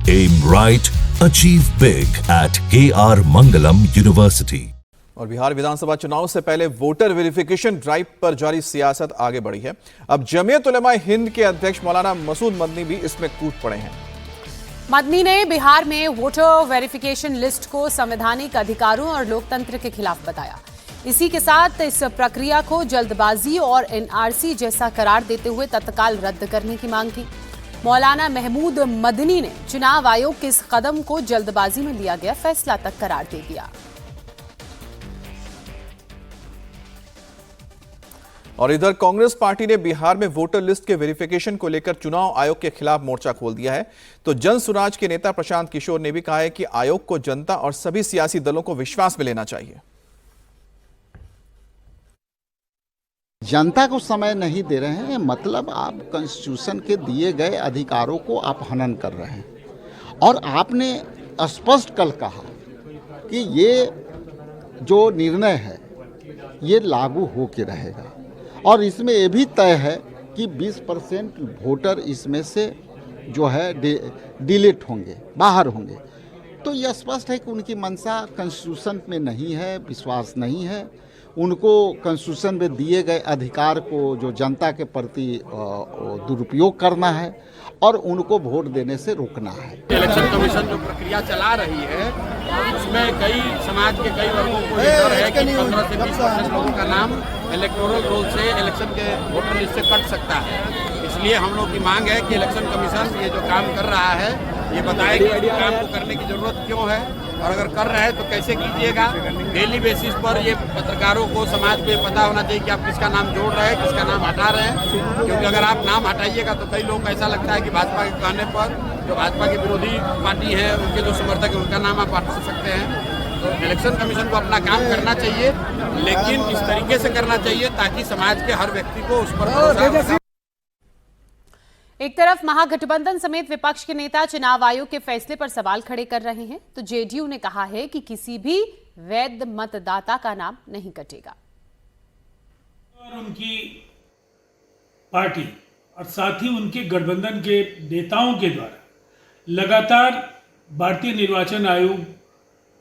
Aim right, achieve big at KR Mangalam University. और बिहार विधानसभा चुनाव से पहले वोटर वेरिफिकेशन ड्राइव पर जारी सियासत आगे बढ़ी है। अब जमीयत उलेमा हिंद के अध्यक्ष मौलाना मसूद मदनी भी इसमें कूद पड़े हैं। मदनी ने बिहार में वोटर वेरिफिकेशन लिस्ट को संवैधानिक अधिकारों और लोकतंत्र के खिलाफ बताया। इसी के साथ इस प्रक्रिया को जल्दबाजी और एनआरसी जैसा करार देते हुए तत्काल रद्द करने की मांग की। मौलाना महमूद मदनी ने चुनाव आयोग के इस कदम को जल्दबाजी में लिया गया फैसला तक करार दे दिया। और इधर कांग्रेस पार्टी ने बिहार में वोटर लिस्ट के वेरिफिकेशन को लेकर चुनाव आयोग के खिलाफ मोर्चा खोल दिया है। तो जन सुराज के नेता प्रशांत किशोर ने भी कहा है कि आयोग को जनता और सभी सियासी दलों को विश्वास में लेना चाहिए। जनता को समय नहीं दे रहे हैं, मतलब आप कॉन्स्टिट्यूशन के दिए गए अधिकारों को आप हनन कर रहे हैं। और आपने स्पष्ट कल कहा कि ये जो निर्णय है ये लागू हो के रहेगा और इसमें ये भी तय है कि 20% वोटर इसमें से जो है डिलीट होंगे, बाहर होंगे। तो यह स्पष्ट है कि उनकी मंशा कॉन्स्टिट्यूशन में नहीं है, विश्वास नहीं है। उनको कॉन्स्टिट्यूशन में दिए गए अधिकार को जो जनता के प्रति दुरुपयोग करना है और उनको वोट देने से रोकना है। इलेक्शन कमीशन जो प्रक्रिया चला रही है उसमें कई समाज के कई वर्गों को ये डर है कि 15 से 20% लोगों का नाम इलेक्टोरल रोल से इलेक्शन के वोटर लिस्ट से कट सकता है। इसलिए हम लोग की मांग है कि इलेक्शन कमीशन ये जो काम कर रहा है ये बताए कि इस काम को करने की जरूरत क्यों है और अगर कर रहे हैं तो कैसे कीजिएगा। डेली बेसिस पर ये पत्रकारों को, समाज को ये पता होना चाहिए कि आप किसका नाम जोड़ रहे हैं, किसका नाम हटा रहे हैं। क्योंकि अगर आप नाम हटाइएगा तो कई लोग ऐसा लगता है कि भाजपा के कहने पर जो भाजपा के विरोधी पार्टी है उनके जो समर्थक है उनका नाम आप हटा सकते हैं। तो इलेक्शन कमीशन को अपना काम करना चाहिए, लेकिन इस तरीके से करना चाहिए ताकि समाज के हर व्यक्ति को उस पर। एक तरफ महागठबंधन समेत विपक्ष के नेता चुनाव आयोग के फैसले पर सवाल खड़े कर रहे हैं, तो जेडीयू ने कहा है कि किसी भी वैध मतदाता का नाम नहीं कटेगा। और उनकी पार्टी और साथ ही उनके गठबंधन के नेताओं के द्वारा लगातार भारतीय निर्वाचन आयोग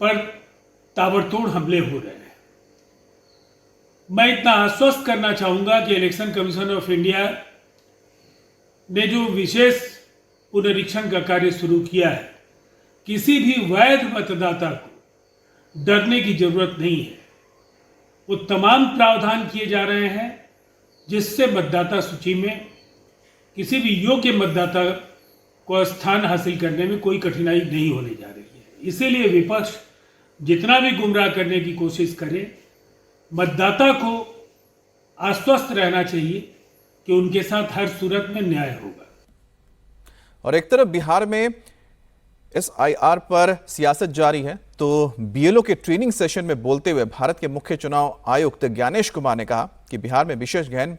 पर ताबड़तोड़ हमले हो रहे हैं। मैं इतना आश्वस्त करना चाहूंगा कि इलेक्शन कमीशन ऑफ इंडिया ने जो विशेष पुनरीक्षण का कार्य शुरू किया है, किसी भी वैध मतदाता को डरने की जरूरत नहीं है। वो तमाम प्रावधान किए जा रहे हैं जिससे मतदाता सूची में किसी भी योग्य मतदाता को स्थान हासिल करने में कोई कठिनाई नहीं होने जा रही है। इसीलिए विपक्ष जितना भी गुमराह करने की कोशिश करे, मतदाता को आश्वस्त रहना चाहिए कि उनके साथ हर सूरत में न्याय होगा। और एक तरफ बिहार में SIR पर सियासत जारी है, तो BLO के ट्रेनिंग सेशन में बोलते हुए भारत के मुख्य चुनाव आयुक्त ज्ञानेश कुमार ने कहा कि बिहार में विशेष गहन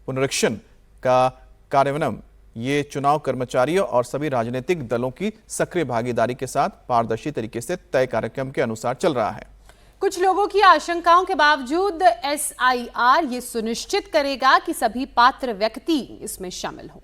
पुनरीक्षण का कार्यान्वयन ये चुनाव कर्मचारियों और सभी राजनीतिक दलों की सक्रिय भागीदारी के साथ पारदर्शी तरीके से तय कार्यक्रम के अनुसार चल रहा है। कुछ लोगों की आशंकाओं के बावजूद SIR ये सुनिश्चित करेगा कि सभी पात्र व्यक्ति इसमें शामिल हों।